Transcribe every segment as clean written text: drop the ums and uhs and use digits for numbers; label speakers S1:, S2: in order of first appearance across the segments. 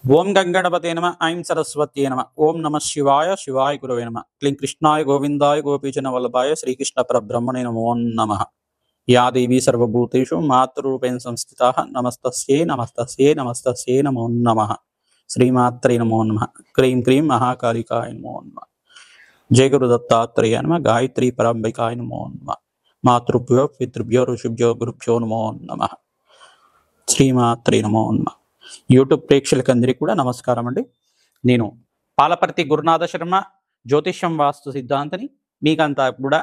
S1: ఓం గంగణపతే నమ ఐం సరస్వత్యే నమ ఓం నమ శివాయ శివాయ గురవే నమ క్లీం కృష్ణాయ గోవిందాయ గోపీజన వల్లభాయ శ్రీకృష్ణ పరబ్రహ్మణే నమో నమ. యా దేవీ సర్వభూతేషు మాతృరూపేణ సంస్థితాః నమస్తస్యై నమస్తస్యై నమస్తస్యై నమో నమ. శ్రీమాత్రే నమో నమ. క్రీం క్రీం మహాకాళికాయ నమో నమ. జయ గురు దత్తాత్రేయ నమ. గాయత్రీ పరంబికాయ నమో నమ. మాతృభ్యో పితృభ్యో ఋషిభ్యో గురుభ్యో నమో నమ. శ్రీమాత్రే నమో నమ. యూట్యూబ్ ప్రేక్షకులందరికీ కూడా నమస్కారం అండి. నేను పాలపర్తి గురునాథ శర్మ, జ్యోతిష్యం వాస్తు సిద్ధాంతిని. మీకంతా కూడా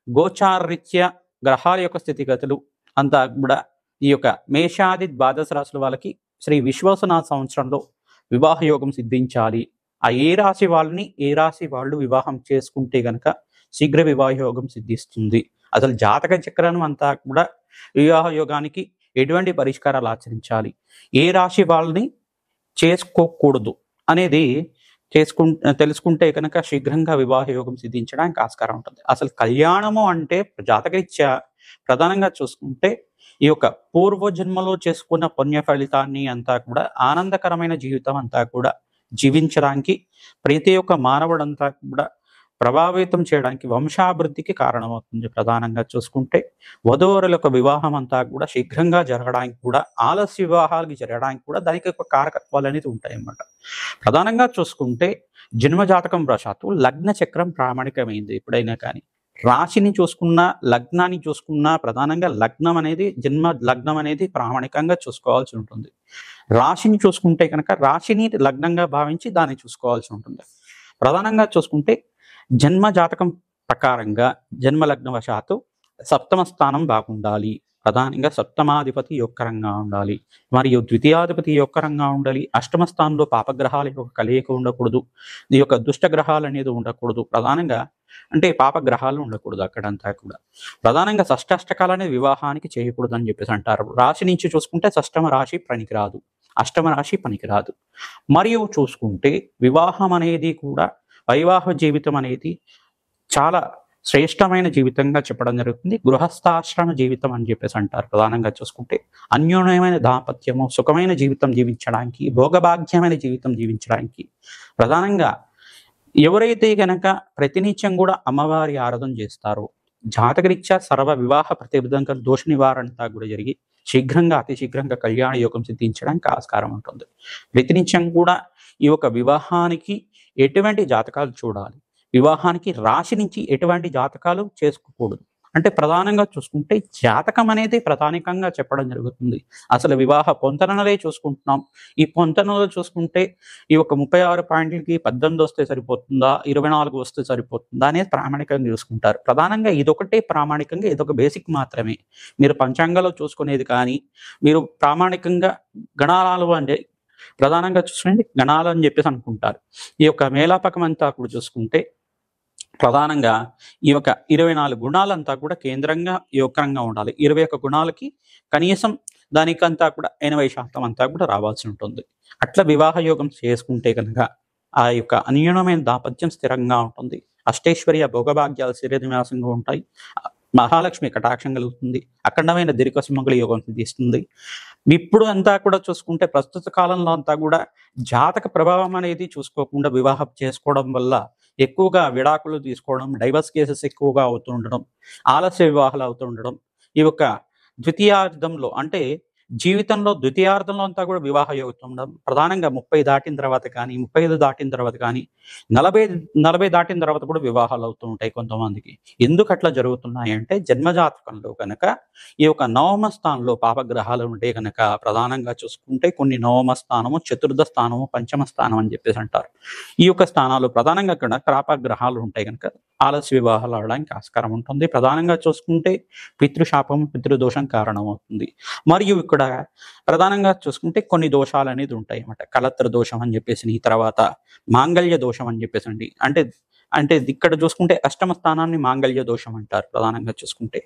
S1: గోచారరీత్యా గ్రహాల యొక్క స్థితిగతులు అంతా కూడా ఈ యొక్క మేషాది ద్వాదశ రాశుల వాళ్ళకి శ్రీ విశ్వాసనాథ సంవత్సరంలో వివాహ యోగం సిద్ధించాలి. ఆ ఏ రాశి వాళ్ళని ఏ రాశి వాళ్ళు వివాహం చేసుకుంటే గనక శీఘ్ర వివాహ యోగం సిద్ధిస్తుంది, అసలు జాతక చక్రం అంతా కూడా వివాహ యోగానికి ఎటువంటి పరిష్కారాలు ఆచరించాలి, ఏ రాశి వాళ్ళని చేసుకోకూడదు అనేది తెలుసుకుంటే కనుక శీఘ్రంగా వివాహ యోగం సిద్ధించడానికి ఆస్కారం ఉంటుంది. అసలు కళ్యాణము అంటే జాతకరీత్యా ప్రధానంగా చూసుకుంటే ఈ యొక్క పూర్వజన్మలో చేసుకున్న పుణ్య ఫలితాన్ని అంతా కూడా ఆనందకరమైన జీవితం అంతా కూడా జీవించడానికి ప్రతి ఒక్క మానవుడంతా కూడా ప్రభావితం చేయడానికి వంశాభివృద్ధికి కారణమవుతుంది. ప్రధానంగా చూసుకుంటే వధూవరుల యొక్క వివాహం అంతా కూడా శీఘ్రంగా జరగడానికి కూడా, ఆలస్య వివాహాలకి జరగడానికి కూడా దానికి ఒక కారకత్వాలు అనేది ఉంటాయన్నమాట. ప్రధానంగా చూసుకుంటే జన్మజాతకం వశాత్తు లగ్న చక్రం ప్రామాణికమైంది. ఎప్పుడైనా కానీ రాశిని చూసుకున్నా లగ్నాన్ని చూసుకున్నా ప్రధానంగా లగ్నం అనేది జన్మ లగ్నం అనేది ప్రామాణికంగా చూసుకోవాల్సి ఉంటుంది. రాశిని చూసుకుంటే కనుక రాశిని లగ్నంగా భావించి దాన్ని చూసుకోవాల్సి ఉంటుంది. ప్రధానంగా చూసుకుంటే జన్మ జాతకం ప్రకారంగా జన్మ లగ్న వశాత్తు సప్తమ స్థానం బాగుండాలి. ప్రధానంగా సప్తమాధిపతి యొక్కరంగా ఉండాలి, మరియు ద్వితీయాధిపతి యొక్కరంగా ఉండాలి. అష్టమ స్థానంలో పాపగ్రహాల యొక్క కలయిక ఉండకూడదు, ఈ యొక్క దుష్ట గ్రహాలు అనేది ఉండకూడదు. ప్రధానంగా అంటే పాపగ్రహాలు ఉండకూడదు అక్కడంతా కూడా. ప్రధానంగా షష్టాష్టకాలు అనేది వివాహానికి చేయకూడదు అని చెప్పేసి అంటారు. రాశి నుంచి చూసుకుంటే షష్టమ రాశి పనికిరాదు, అష్టమ రాశి పనికిరాదు. మరియు చూసుకుంటే వివాహం అనేది కూడా వైవాహ జీవితం అనేది చాలా శ్రేష్టమైన జీవితంగా చెప్పడం జరుగుతుంది. గృహస్థాశ్రమ జీవితం అని చెప్పేసి అంటారు. ప్రధానంగా చూసుకుంటే అన్యోన్యమైన దాంపత్యము, సుఖమైన జీవితం జీవించడానికి, భోగభాగ్యమైన జీవితం జీవించడానికి ప్రధానంగా ఎవరైతే గనక ప్రతినిత్యం కూడా అమ్మవారి ఆరాధన చేస్తారో జాతకరీత్యా సర్వ వివాహ ప్రతిబద్ధంగా దోష నివారణంతా కూడా జరిగి శీఘ్రంగా అతి శీఘ్రంగా కళ్యాణ యోగం సిద్ధించడానికి ఆస్కారం ఉంటుంది. ప్రతినిత్యం కూడా ఈ యొక్క వివాహానికి ఎటువంటి జాతకాలు చూడాలి, వివాహానికి రాశి నుంచి ఎటువంటి జాతకాలు చేసుకోకూడదు అంటే ప్రధానంగా చూసుకుంటే జాతకం అనేది ప్రధానికంగా చెప్పడం జరుగుతుంది. అసలు వివాహ పొంతనలే చూసుకుంటున్నాం. ఈ పొంతనలో చూసుకుంటే ఈ యొక్క 36 పాయింట్లకి 18 వస్తే సరిపోతుందా, 24 వస్తే సరిపోతుందా అనేది ప్రామాణికంగా చూసుకుంటారు. ప్రధానంగా ఇదొకటే ప్రామాణికంగా, ఇదొక బేసిక్ మాత్రమే. మీరు పంచాంగంలో చూసుకునేది కానీ మీరు ప్రామాణికంగా గణాలు అంటే ప్రధానంగా చూసుకునేది గణాలు అని చెప్పేసి అనుకుంటారు. ఈ యొక్క మేలాపకం అంతా కూడా చూసుకుంటే ప్రధానంగా ఈ యొక్క 24 గుణాలంతా కూడా కేంద్రంగా యోగకరంగా ఉండాలి. 21 గుణాలకి కనీసం దానికంతా కూడా 80% అంతా కూడా రావాల్సి ఉంటుంది. అట్లా వివాహ యోగం చేసుకుంటే కనుక ఆ యొక్క అన్యోన్యమైన దాంపత్యం స్థిరంగా ఉంటుంది. అష్టైశ్వర్య భోగభాగ్యాలు స్థిరనివాసంగా ఉంటాయి. మహాలక్ష్మి కటాక్షం కలుగుతుంది. అఖండమైన దీర్ఘ సుమంగళ యోగం సిద్ధిస్తుంది. ఇప్పుడు అంతా కూడా చూసుకుంటే ప్రస్తుత కాలంలో అంతా కూడా జాతక ప్రభావం అనేది చూసుకోకుండా వివాహం చేసుకోవడం వల్ల ఎక్కువగా విడాకులు తీసుకోవడం, డైవర్స్ కేసెస్ ఎక్కువగా అవుతూ ఉండడం, ఆలస్య వివాహాలు అవుతూ ఉండడం, ఈ యొక్క ద్వితీయార్థంలో అంటే జీవితంలో ద్వితీయార్థంలో అంతా కూడా వివాహ యోగం ఉండడం. ప్రధానంగా 30 దాటిన తర్వాత కానీ 35 దాటిన తర్వాత కానీ 40 దాటిన తర్వాత కూడా వివాహాలు అవుతూ ఉంటాయి కొంతమందికి. ఎందుకు అట్లా జరుగుతున్నాయి అంటే జన్మజాతకంలో కనుక ఈ యొక్క నవమ స్థానంలో పాపగ్రహాలు ఉంటే కనుక ప్రధానంగా చూసుకుంటే కొన్ని నవమ స్థానము, చతుర్థ స్థానము, పంచమ స్థానం అని చెప్పేసి అంటారు. ఈ యొక్క స్థానాలు ప్రధానంగా కూడా పాపగ్రహాలు ఉంటాయి కనుక ఆలస్య వివాహాలు అవడానికి ఆస్కారం ఉంటుంది. ప్రధానంగా చూసుకుంటే పితృశాపం, పితృదోషం కారణమవుతుంది. మరియు ఇక్కడ ప్రధానంగా చూసుకుంటే కొన్ని దోషాలు అనేది ఉంటాయి అన్నమాట. కలత్ర దోషం అని చెప్పేసి, తర్వాత మాంగళ్య దోషం అని చెప్పేసి అండి. అంటే ఇక్కడ చూసుకుంటే అష్టమ స్థానాన్ని మాంగళ్య దోషం అంటారు. ప్రధానంగా చూసుకుంటే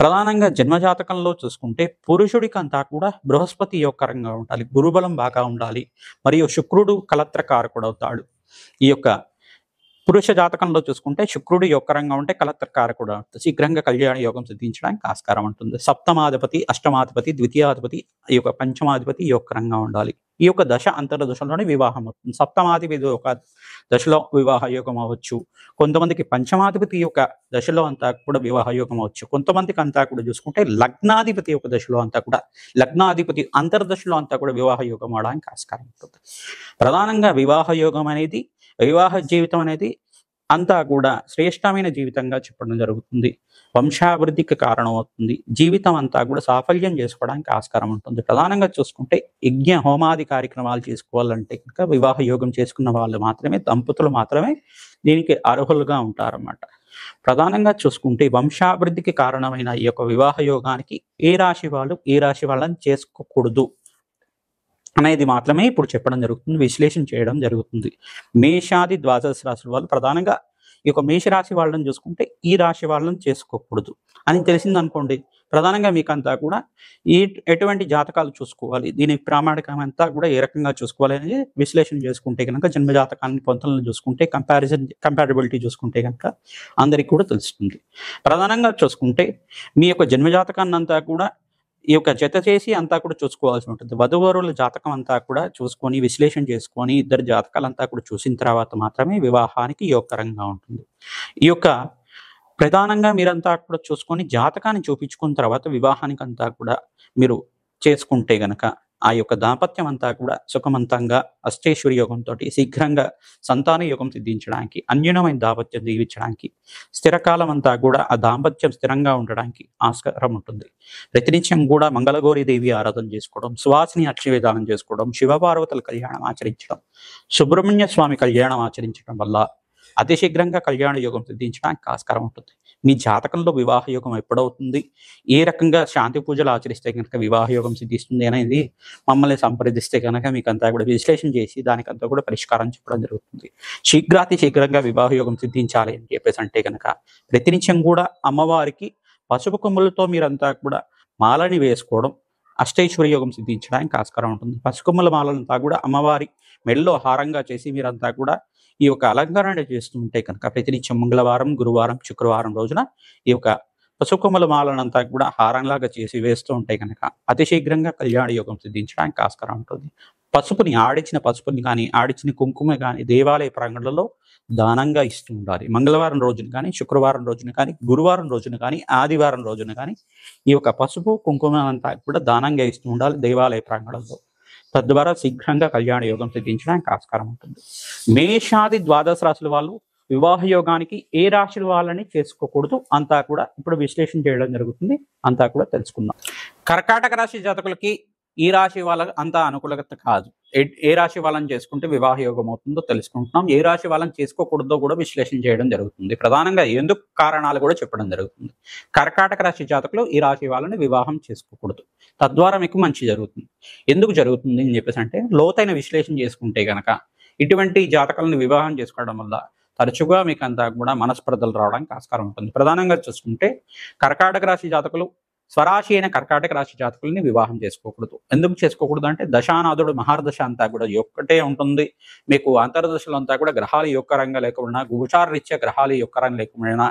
S1: ప్రధానంగా జన్మజాతకంలో చూసుకుంటే పురుషుడికి అంతా కూడా బృహస్పతి యోగకరంగా ఉండాలి, గురుబలం బాగా ఉండాలి, మరియు శుక్రుడు కలత్రకారకుడు అవుతాడు. ఈ యొక్క పురుష జాతకంలో చూసుకుంటే శుక్రుడు యొక్కరంగా ఉంటే కలత్రకారకుడు అవుతుంది. శీఘ్రంగా కళ్యాణ యోగం సిద్ధించడానికి ఆస్కారం ఉంటుంది. సప్తమాధిపతి, అష్టమాధిపతి, ద్వితీయాధిపతి, ఈ యొక్క పంచమాధిపతి యొక్కరంగా ఉండాలి. ఈ యొక్క దశ అంతర్దశలోనే వివాహం అవుతుంది. సప్తమాధిపతి ఒక దశలో వివాహ యోగం అవ్వచ్చు. కొంతమందికి పంచమాధిపతి యొక్క దశలో అంతా కూడా వివాహ యోగం అవ్వచ్చు. కొంతమందికి అంతా కూడా చూసుకుంటే లగ్నాధిపతి యొక్క దశలో అంతా కూడా, లగ్నాధిపతి అంతర్దశలో అంతా కూడా వివాహ యోగం అవడానికి ఆస్కారం ఉంటుంది. ప్రధానంగా వివాహ యోగం అనేది, వివాహ జీవితం అనేది అంతా కూడా శ్రేష్టమైన జీవితంగా చెప్పడం జరుగుతుంది. వంశాభివృద్ధికి కారణం అవుతుంది. జీవితం అంతా కూడా సాఫల్యం చేసుకోవడానికి ఆస్కారం ఉంటుంది. ప్రధానంగా చూసుకుంటే యజ్ఞ హోమాది కార్యక్రమాలు చేసుకోవాలంటే కనుక వివాహ యోగం చేసుకున్న వాళ్ళు మాత్రమే, దంపతులు మాత్రమే దీనికి అర్హులుగా ఉంటారన్నమాట. ప్రధానంగా చూసుకుంటే వంశాభివృద్ధికి కారణమైన ఈ యొక్క వివాహ యోగానికి ఏ రాశి వాళ్ళు ఏ రాశి వాళ్ళని చేసుకోకూడదు అనేది మాత్రమే ఇప్పుడు చెప్పడం జరుగుతుంది, విశ్లేషణ చేయడం జరుగుతుంది. మేషాది ద్వాదశ రాశుల వాళ్ళు ప్రధానంగా ఈ యొక్క మేషరాశి వాళ్ళని చూసుకుంటే ఈ రాశి వాళ్ళని చేసుకోకూడదు అని తెలిసింది అనుకోండి. ప్రధానంగా మీకు అంతా కూడా ఎటువంటి జాతకాలు చూసుకోవాలి, దీని ప్రామాణికం అంతా కూడా ఏ రకంగా చూసుకోవాలి అనేది విశ్లేషణ చేసుకుంటే కనుక, జన్మ జాతకాన్ని పొంతలను చూసుకుంటే, కంపారిబిలిటీ చూసుకుంటే కనుక అందరికీ కూడా తెలుస్తుంది. ప్రధానంగా చూసుకుంటే మీ యొక్క జన్మ జాతకాన్ని అంతా కూడా ఈ యొక్క జత చేసి అంతా కూడా చూసుకోవాల్సి ఉంటుంది. వధువరుల జాతకం అంతా కూడా చూసుకొని విశ్లేషణ చేసుకొని ఇద్దరు జాతకాలంతా కూడా చూసిన తర్వాత మాత్రమే వివాహానికి యోగకరంగా ఉంటుంది. ఈ యొక్క ప్రధానంగా మీరంతా కూడా చూసుకొని జాతకాన్ని చూపించుకున్న తర్వాత వివాహానికి అంతా కూడా మీరు చేసుకుంటే గనక ఆ యొక్క దాంపత్యం అంతా కూడా సుఖవంతంగా అష్టైశ్వర్య యోగంతో శీఘ్రంగా సంతాన యోగం సిద్ధించడానికి, అన్యూనమైన దాంపత్యం జీవించడానికి, స్థిరకాలం అంతా కూడా ఆ దాంపత్యం స్థిరంగా ఉండడానికి ఆస్కారం ఉంటుంది. ప్రతినిత్యం కూడా మంగళగౌరి దేవి ఆరాధన చేసుకోవడం, సువాసిని అక్షవిధానం చేసుకోవడం, శివపార్వతుల కళ్యాణం ఆచరించడం, సుబ్రహ్మణ్య స్వామి కళ్యాణం ఆచరించడం వల్ల అతి శీఘ్రంగా కళ్యాణ యోగం సిద్ధించడానికి ఆస్కారం ఉంటుంది. మీ జాతకంలో వివాహ యోగం ఎప్పుడవుతుంది, ఏ రకంగా శాంతి పూజలు ఆచరిస్తే కనుక వివాహ యోగం సిద్ధిస్తుంది అనేది మమ్మల్ని సంప్రదిస్తే కనుక మీకు అంతా కూడా విశ్లేషణ చేసి దానికంతా కూడా పరిష్కారం చెప్పడం జరుగుతుంది. శీఘ్రంగా వివాహ యోగం సిద్ధించాలి అని చెప్పేసి అంటే కనుక ప్రతినిత్యం కూడా అమ్మవారికి పసుపు కొమ్ములతో మీరంతా కూడా మాలని వేసుకోవడం అష్టైశ్వర్య యోగం సిద్ధించడానికి ఆస్కారం ఉంటుంది. పసుకొమ్మల మాలంతా కూడా అమ్మవారి మెడలో హారంగా చేసి మీరంతా కూడా ఈ యొక్క అలంకరణ చేస్తూ ఉంటే కనుక ప్రతినిత్యం మంగళవారం, గురువారం, శుక్రవారం రోజున ఈ యొక్క పసుకొమ్మల మాలనంతా కూడా హారంలాగా చేసి వేస్తూ ఉంటే కనుక అతి శీఘ్రంగా కళ్యాణ యోగం సిద్ధించడానికి ఆస్కారం ఉంటుంది. ఆడించిన పసుపుని కానీ, ఆడించిన కుంకుమ కానీ దేవాలయ ప్రాంగణంలో దానంగా ఇస్తూ ఉండాలి. మంగళవారం రోజున కానీ, శుక్రవారం రోజున కానీ, గురువారం రోజున కానీ, ఆదివారం రోజున కానీ ఈ యొక్క పసుపు కుంకుమ అంతా కూడా దానంగా ఇస్తూ ఉండాలి దేవాలయ ప్రాంగణంలో. తద్వారా శీఘ్రంగా కళ్యాణ యోగం సిద్ధించడానికి ఆస్కారం ఉంటుంది. మేషాది ద్వాదశ రాశుల వాళ్ళు వివాహ యోగానికి ఏ రాశుల వాళ్ళని చేసుకోకూడదు అంతా కూడా ఇప్పుడు విశ్లేషణ చేయడం జరుగుతుంది, అంతా కూడా తెలుసుకుందాం. కర్కాటక రాశి జాతకులకి ఈ రాశి వాళ్ళ అంత అనుకూలత కాదు. ఏ రాశి వాళ్ళని చేసుకుంటే వివాహ యోగం అవుతుందో తెలుసుకుంటున్నాం. ఏ రాశి వాళ్ళని చేసుకోకూడదో కూడా విశ్లేషణ చేయడం జరుగుతుంది. ప్రధానంగా ఎందుకు కారణాలు కూడా చెప్పడం జరుగుతుంది. కర్కాటక రాశి జాతకులు ఈ రాశి వాళ్ళని వివాహం చేసుకోకూడదు, తద్వారా మీకు మంచి జరుగుతుంది. ఎందుకు జరుగుతుంది అని చెప్పేసి అంటే లోతైన విశ్లేషణ చేసుకుంటే గనక ఇటువంటి జాతకాలను వివాహం చేసుకోవడం వల్ల తరచుగా మీకు అంతా కూడా మనస్పర్ధలు రావడానికి ఆస్కారం ఉంటుంది. ప్రధానంగా చూసుకుంటే కర్కాటక రాశి జాతకులు స్వరాశి అయిన కర్కాటక రాశి జాతకుల్ని వివాహం చేసుకోకూడదు. ఎందుకు చేసుకోకూడదు అంటే దశానాథుడు మహార్దశ అంతా కూడా ఒక్కటే ఉంటుంది. మీకు అంతర్దశలు అంతా కూడా గ్రహాలు యొక్కరంగా లేకుండా, గోచార రీత్యా గ్రహాలు యొక్కరంగా లేకపోయినా,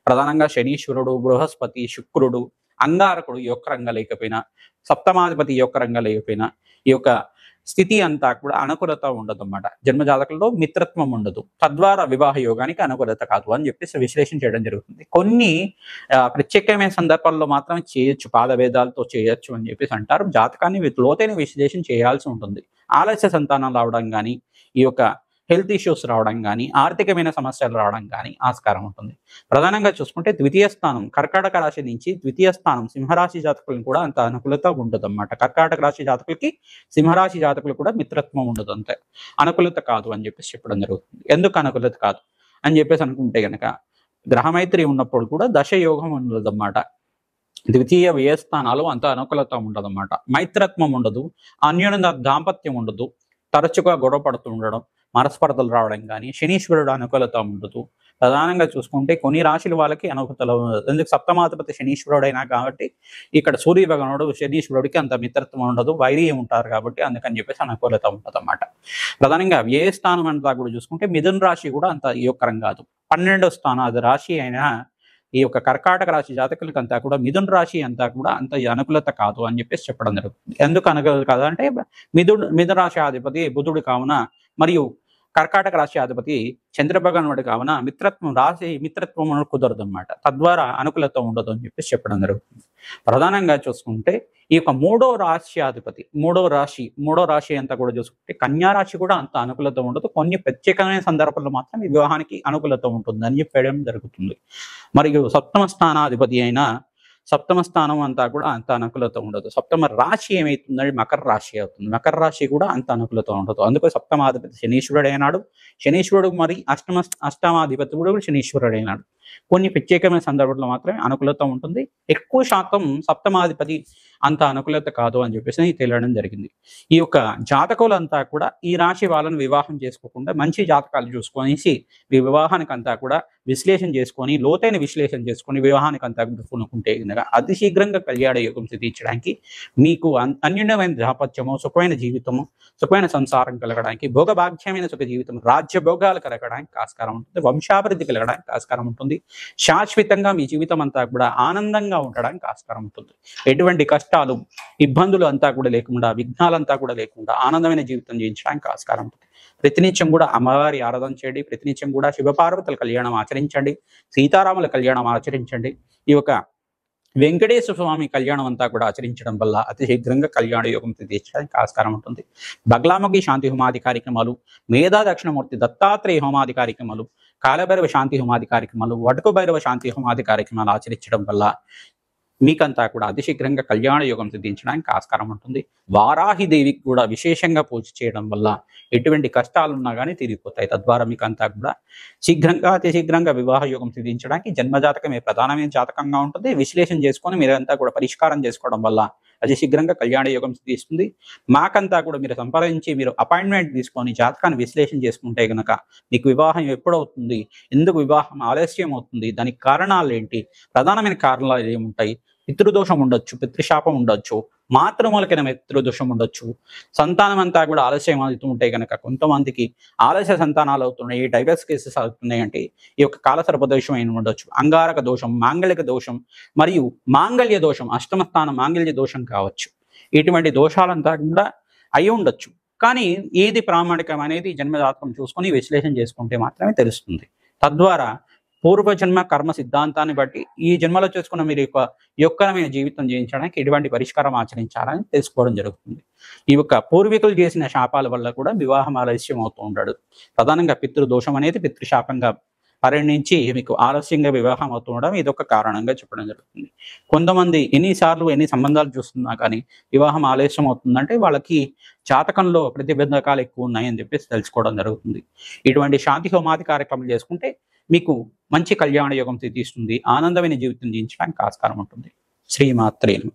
S1: ప్రధానంగా శనీశ్వరుడు, బృహస్పతి, శుక్రుడు, అంగారకుడు యొక్కరంగా లేకపోయినా, సప్తమాధిపతి యొక్కరంగా లేకపోయినా ఈ యొక్క స్థితి అంతా కూడా అనుకూలత ఉండదు అన్నమాట. జన్మజాతకంలో మిత్రత్వం ఉండదు, తద్వారా వివాహ యోగానికి అనుకూలత కాదు అని చెప్పేసి విశ్లేషణ చేయడం జరుగుతుంది. కొన్ని ప్రత్యేకమైన సందర్భాల్లో మాత్రమే చేయొచ్చు, పాదవేదాలతో చేయొచ్చు అని చెప్పేసి అంటారు. జాతకాన్ని లోతైన విశ్లేషణ చేయాల్సి ఉంటుంది. ఆలస్య సంతానం రావడం కానీ, ఈ యొక్క హెల్త్ ఇష్యూస్ రావడం కానీ, ఆర్థికమైన సమస్యలు రావడం కానీ ఆస్కారం ఉంటుంది. ప్రధానంగా చూసుకుంటే ద్వితీయ స్థానం కర్కాటక రాశి నుంచి ద్వితీయ స్థానం సింహరాశి జాతకులను కూడా అంత అనుకూలత ఉండదు అన్నమాట. కర్కాటక రాశి జాతకులకి సింహరాశి జాతకులు కూడా మిత్రత్వం ఉండదు, అంతే అనుకూలత కాదు అని చెప్పేసి చెప్పడం జరుగుతుంది. ఎందుకు అనుకూలత కాదు అని చెప్పేసి అనుకుంటే కనుక గ్రహమైత్రి ఉన్నప్పుడు కూడా దశ యోగం ఉండదు అన్నమాట. ద్వితీయ వ్యయస్థానాలు అంత అనుకూలత ఉండదు అన్నమాట. మైత్రత్వం ఉండదు, అన్యోన్య దాంపత్యం ఉండదు, తరచుగా గొడవ పడుతూ ఉండడం, మనస్పర్ధలు రావడం కానీ, శనీశ్వరుడు అనుకూలత ఉండదు. ప్రధానంగా చూసుకుంటే కొన్ని రాశుల వాళ్ళకి అనుకూలత ఉండదు. ఎందుకు సప్తమాధిపతి శనీశ్వరుడైనా కాబట్టి ఇక్కడ సూర్య భగవానుడు శనీశ్వరుడికి అంత మిత్రత్వం ఉండదు, వైర్యం ఉంటారు కాబట్టి అందుకని చెప్పేసి అనుకూలత ఉంటుందన్నమాట. ప్రధానంగా వ్యయ స్థానం అంతా కూడా చూసుకుంటే మిథున రాశి కూడా అంత యోగకరం కాదు. 12వ స్థానాది రాశి అయినా ఈ యొక్క కర్కాటక రాశి జాతకులకి అంతా కూడా మిథున రాశి అంతా కూడా అంత అనుకూలత కాదు అని చెప్పేసి చెప్పడం జరుగుతుంది. ఎందుకు అనుకూలత కాదు అంటే మిథున రాశి అధిపతి బుధుడు కావున, మరియు కర్కాటక రాశి అధిపతి చంద్రభగవానుడు కావున మిత్రత్వం కుదరదు అన్నమాట. తద్వారా అనుకూలత ఉండదు అని చెప్పేసి చెప్పడం జరుగుతుంది. ప్రధానంగా చూసుకుంటే ఈ యొక్క మూడో రాశి అంతా కూడా చూసుకుంటే కన్యా రాశి కూడా అంత అనుకూలత ఉండదు. కొన్ని ప్రత్యేకమైన సందర్భాల్లో మాత్రం ఈ వివాహానికి అనుకూలత ఉంటుంది అని చెప్పడం జరుగుతుంది. మరియు సప్తమ స్థానం అంతా కూడా అంత అనుకూలత ఉండదు. సప్తమ రాశి ఏమైతుందంటే మకర రాశి అవుతుంది. మకర రాశి కూడా అంత అనుకూలత ఉండదు. అందుకే సప్తమాధిపతి శనీశ్వరుడు అయినాడు. శనీశ్వరుడు మరి అష్టమాధిపతి కూడా శనీశ్వరుడు అయినాడు. కొన్ని ప్రత్యేకమైన సందర్భంలో మాత్రమే అనుకూలత ఉంటుంది. ఎక్కువ శాతం సప్తమాధిపతి అంత అనుకూలత కాదు అని చెప్పేసి తెలియడం జరిగింది. ఈ యొక్క జాతకులంతా కూడా ఈ రాశి వాళ్ళని వివాహం చేసుకోకుండా మంచి జాతకాలు చూసుకొనేసి ఈ వివాహానికి అంతా కూడా లోతైన విశ్లేషణ చేసుకొని వివాహానికి అంతా కొనుక్కుంటే అతి శీఘ్రంగా కళ్యాణ యోగం సిద్ధించడానికి, మీకు అన్యూన్యమైన దాంపత్యము, సుఖమైన జీవితము, సుఖమైన సంసారం కలగడానికి, భోగభాగ్యమైన సుఖ జీవితం, రాజ్య భోగాలు కలగడానికి ఆస్కారం ఉంటుంది. వంశాభివృద్ధి కలగడానికి ఆస్కారం ఉంటుంది. శాశ్వతంగా మీ జీవితం అంతా కూడా ఆనందంగా ఉండడానికి ఆస్కారం ఉంటుంది. ఎటువంటి కష్టాలు, ఇబ్బందులు అంతా కూడా లేకుండా, విఘ్నాలంతా కూడా లేకుండా ఆనందమైన జీవితం జీవించడానికి ఆస్కారం ఉంటుంది. ప్రతినిత్యం కూడా అమ్మవారి ఆరాధన చేయండి. ప్రతినిత్యం కూడా శివపార్వతుల కళ్యాణం ఆచరించండి. సీతారాముల కళ్యాణం ఆచరించండి. ఈ యొక్క వెంకటేశ్వర స్వామి కళ్యాణం అంతా కూడా ఆచరించడం వల్ల అతి శీఘ్రంగా కళ్యాణ యోగం తీర్చడానికి ఆస్కారం ఉంటుంది. బగ్లాముఖి శాంతి హోమాది కార్యక్రమాలు, మేధా దక్షిణమూర్తి దత్తాత్రేయ హోమాది కార్యక్రమాలు, కాలభైరవ శాంతి హోమాది కార్యక్రమాలు, వటుకు భైరవ శాంతి హోమాది కార్యక్రమాలు ఆచరించడం వల్ల మీకంతా కూడా అతి శీఘ్రంగా కళ్యాణ యోగం సిద్ధించడానికి ఆస్కారం ఉంటుంది. వారాహిదేవికి కూడా విశేషంగా పూజ చేయడం వల్ల ఎటువంటి కష్టాలున్నా కానీ తీరిపోతాయి. తద్వారా మీకంతా కూడా అతి శీఘ్రంగా వివాహ యోగం సిద్ధించడానికి జన్మజాతకమే ప్రధానమైన జాతకంగా ఉంటుంది. విశ్లేషణ చేసుకొని మీరంతా కూడా పరిష్కారం చేసుకోవడం వల్ల అతి శీఘ్రంగా కళ్యాణ యోగం సిద్ధిస్తుంది. మాకంతా కూడా మీరు సంప్రదించి మీరు అపాయింట్మెంట్ తీసుకొని జాతకాన్ని విశ్లేషణ చేసుకుంటే కనుక మీకు వివాహం ఎప్పుడవుతుంది, ఎందుకు వివాహం ఆలస్యం అవుతుంది, దానికి కారణాలు ఏంటి, ప్రధానమైన కారణాలు ఏముంటాయి, పితృదోషం ఉండొచ్చు, పితృశాపం ఉండొచ్చు, మాతృమూలకైన పితృదోషం ఉండొచ్చు, సంతానం అంతా కూడా ఆలస్యం అవుతూ ఉంటాయి కనుక కొంతమందికి ఆలస్య సంతానాలు అవుతున్నాయి, డైవర్స్ కేసెస్ అవుతున్నాయి అంటే ఈ యొక్క కాలసర్ప దోషం అయిన ఉండొచ్చు, అంగారక దోషం, మాంగళిక దోషం, మరియు మాంగళ్య దోషం, అష్టమ స్థానం మాంగళ్య దోషం కావచ్చు. ఇటువంటి దోషాలంతా కూడా అయి ఉండొచ్చు. కానీ ఏది ప్రామాణికం అనేది జన్మజాతకం చూసుకొని విశ్లేషణ చేసుకుంటే మాత్రమే తెలుస్తుంది. తద్వారా పూర్వజన్మ కర్మ సిద్ధాంతాన్ని బట్టి ఈ జన్మలో చేసుకున్న మీరు యొక్కరమైన జీవితం జీవించడానికి ఎటువంటి పరిష్కారం ఆచరించాలని తెలుసుకోవడం జరుగుతుంది. ఈ యొక్క పూర్వీకులు చేసిన శాపాల వల్ల కూడా వివాహం ఆలస్యం అవుతూ ఉంటాడు. ప్రధానంగా పితృదోషం అనేది పితృశాపంగా పరిణించి మీకు ఆలస్యంగా వివాహం అవుతూ ఉండడం ఇదొక కారణంగా చెప్పడం జరుగుతుంది. కొంతమంది ఎన్ని సంబంధాలు చూస్తున్నా కానీ వివాహం ఆలస్యం అవుతుందంటే వాళ్ళకి జాతకంలో ప్రతిబంధకాలు ఎక్కువ ఉన్నాయని చెప్పేసి తెలుసుకోవడం జరుగుతుంది. ఇటువంటి శాంతి హోమాది కార్యక్రమాలు చేసుకుంటే మీకు మంచి కళ్యాణ యోగం సిద్ధిస్తుంది. ఆనందమైన జీవితం జీవించడానికి ఆస్కారం ఉంటుంది. శ్రీమాత్రే నమః.